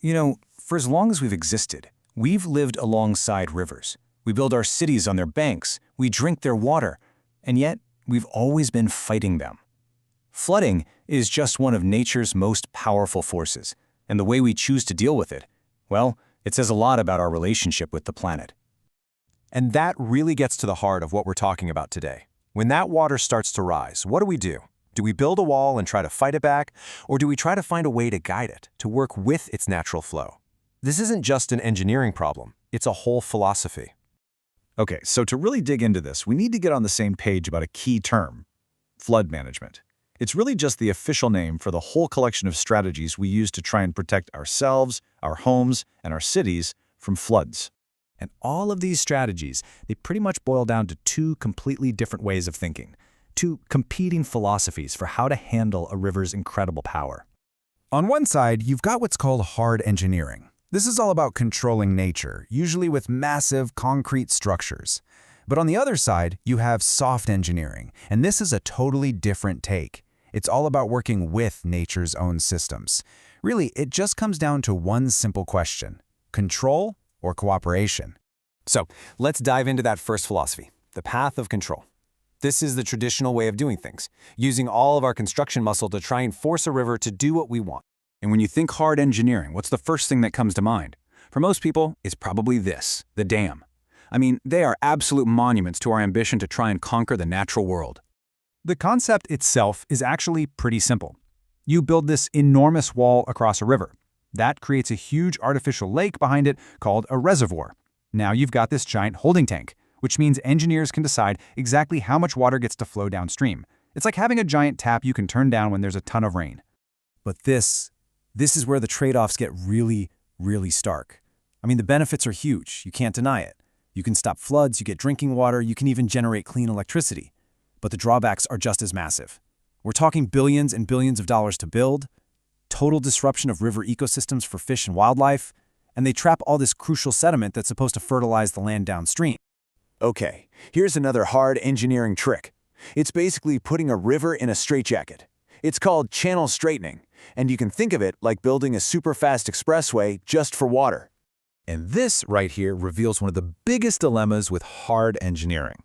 For as long as we've existed, we've lived alongside rivers. We build our cities on their banks, we drink their water, and yet we've always been fighting them. Flooding is just one of nature's most powerful forces, and the way we choose to deal with it, well, it says a lot about our relationship with the planet. And that really gets to the heart of what we're talking about today. When that water starts to rise, what do? Do we build a wall and try to fight it back, or do we try to find a way to guide it, to work with its natural flow? This isn't just an engineering problem, it's a whole philosophy. Okay, so to really dig into this, we need to get on the same page about a key term: flood management. It's really just the official name for the whole collection of strategies we use to try and protect ourselves, our homes, and our cities from floods. And all of these strategies, they pretty much boil down to two completely different ways of thinking, two competing philosophies for how to handle a river's incredible power. On one side, you've got what's called hard engineering. This is all about controlling nature, usually with massive concrete structures. But on the other side, you have soft engineering, and this is a totally different take. It's all about working with nature's own systems. Really, it just comes down to one simple question: control or cooperation? So let's dive into that first philosophy, the path of control. This is the traditional way of doing things, using all of our construction muscle to try and force a river to do what we want. And when you think hard engineering, what's the first thing that comes to mind? For most people, it's probably this: the dam. I mean, they are absolute monuments to our ambition to try and conquer the natural world. The concept itself is actually pretty simple. You build this enormous wall across a river. That creates a huge artificial lake behind it called a reservoir. Now you've got this giant holding tank, which means engineers can decide exactly how much water gets to flow downstream. It's like having a giant tap you can turn down when there's a ton of rain. But this is where the trade-offs get really, really stark. I mean, the benefits are huge. You can't deny it. You can stop floods, you get drinking water, you can even generate clean electricity. But the drawbacks are just as massive. We're talking billions and billions of dollars to build, total disruption of river ecosystems for fish and wildlife, and they trap all this crucial sediment that's supposed to fertilize the land downstream. Okay, here's another hard engineering trick. It's basically putting a river in a straitjacket. It's called channel straightening, and you can think of it like building a super-fast expressway just for water. And this right here reveals one of the biggest dilemmas with hard engineering.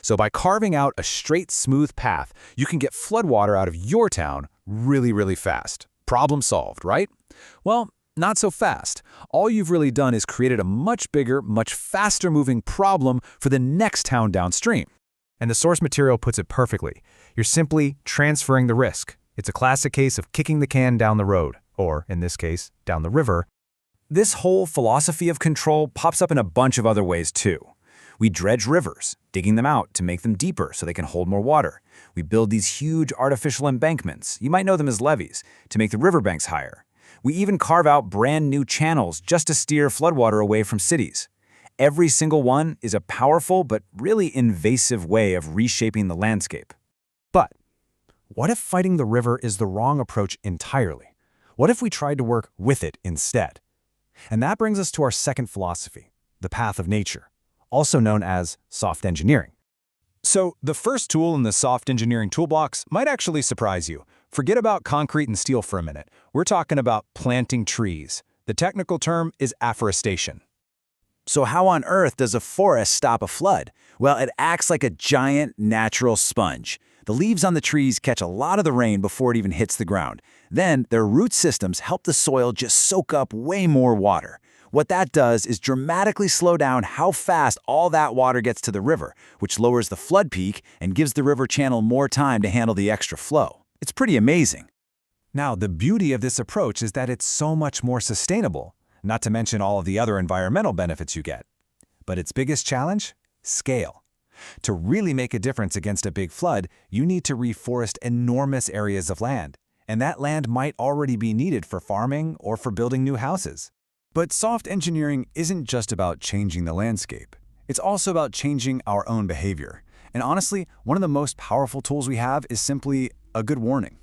So by carving out a straight, smooth path, you can get floodwater out of your town really, really fast. Problem solved, right? Well, not so fast. All you've really done is created a much bigger, much faster-moving problem for the next town downstream. And the source material puts it perfectly. You're simply transferring the risk. It's a classic case of kicking the can down the road, or, in this case, down the river. This whole philosophy of control pops up in a bunch of other ways too. We dredge rivers, digging them out to make them deeper so they can hold more water. We build these huge artificial embankments, you might know them as levees, to make the riverbanks higher. We even carve out brand new channels just to steer floodwater away from cities. Every single one is a powerful but really invasive way of reshaping the landscape. But what if fighting the river is the wrong approach entirely? What if we tried to work with it instead? And that brings us to our second philosophy, the path of nature, also known as soft engineering. So the first tool in the soft engineering toolbox might actually surprise you. Forget about concrete and steel for a minute. We're talking about planting trees. The technical term is afforestation. So how on earth does a forest stop a flood? Well, it acts like a giant natural sponge. The leaves on the trees catch a lot of the rain before it even hits the ground. Then their root systems help the soil just soak up way more water. What that does is dramatically slow down how fast all that water gets to the river, which lowers the flood peak and gives the river channel more time to handle the extra flow. It's pretty amazing. Now, the beauty of this approach is that it's so much more sustainable, not to mention all of the other environmental benefits you get. But its biggest challenge? Scale. To really make a difference against a big flood, you need to reforest enormous areas of land, and that land might already be needed for farming or for building new houses. But soft engineering isn't just about changing the landscape. It's also about changing our own behavior. And honestly, one of the most powerful tools we have is simply a good warning.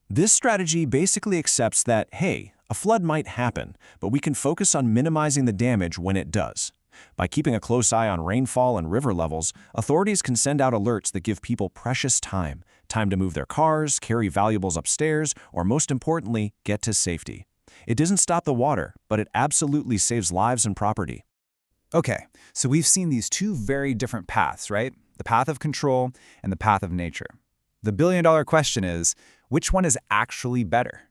This strategy basically accepts that, hey, a flood might happen, but we can focus on minimizing the damage when it does. By keeping a close eye on rainfall and river levels, authorities can send out alerts that give people precious time to move their cars, carry valuables upstairs, or most importantly, get to safety. It doesn't stop the water, but it absolutely saves lives and property. Okay, so we've seen these two very different paths, right? The path of control and the path of nature. The billion-dollar question is, which one is actually better?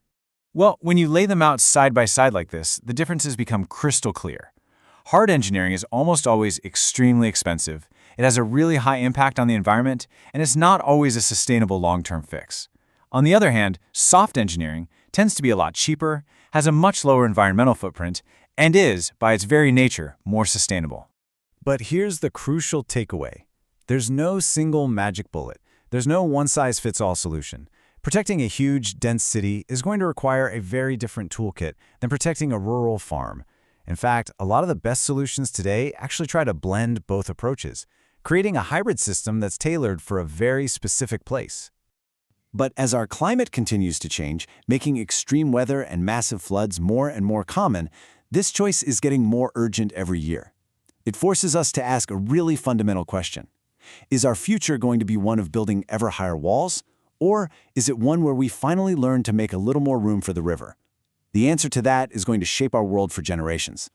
Well, when you lay them out side by side like this, the differences become crystal clear. Hard engineering is almost always extremely expensive. It has a really high impact on the environment, and it's not always a sustainable long-term fix. On the other hand, soft engineering tends to be a lot cheaper, has a much lower environmental footprint, and is, by its very nature, more sustainable. But here's the crucial takeaway. There's no single magic bullet. There's no one-size-fits-all solution. Protecting a huge, dense city is going to require a very different toolkit than protecting a rural farm. In fact, a lot of the best solutions today actually try to blend both approaches, creating a hybrid system that's tailored for a very specific place. But as our climate continues to change, making extreme weather and massive floods more and more common, this choice is getting more urgent every year. It forces us to ask a really fundamental question. Is our future going to be one of building ever higher walls? Or is it one where we finally learn to make a little more room for the river? The answer to that is going to shape our world for generations.